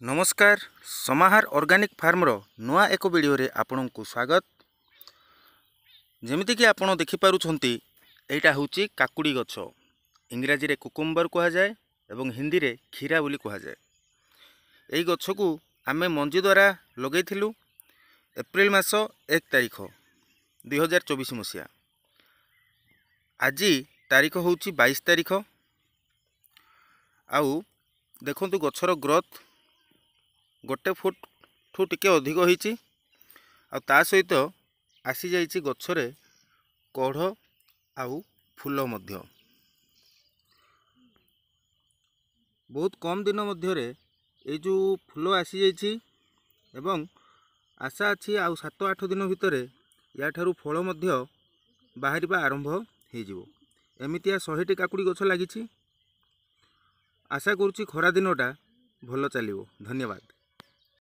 नमस्कार समाहार organic farmer नुआ एक वीडियो रे आपन को स्वागत। जमिति कि आपण देखि पारुछंती एटा होची काकुड़ी गछ। इंग्राजी रे कुकुम्बर कहा जाए एवं हिंदी रे खीरा बोली कहा जाए। एई गछ को आमे मंजी द्वारा लगैथिलु एप्रिल मास 1 तारिख 2024 मसिया। आज तारीख होची 22 तारिख। आउ देखंतु गछर ग्रोथ गोटे फुट ठू टिके अधिक होईची। आ ता सहित आसी जाइची गछरे कढ़ आउ फूल मध्य। बहुत कम दिन मध्य रे ए जो फूल आसी जाइची एवं आशा अच्छी आउ 7-8 दिन भितर या ठारू फल मध्य बाहरिबा आरंभ हो जिवो। एमितिया 100टी काकुड़ी गछ लागिची। आशा करूची खरा दिनटा भल चलिवो। धन्यवाद।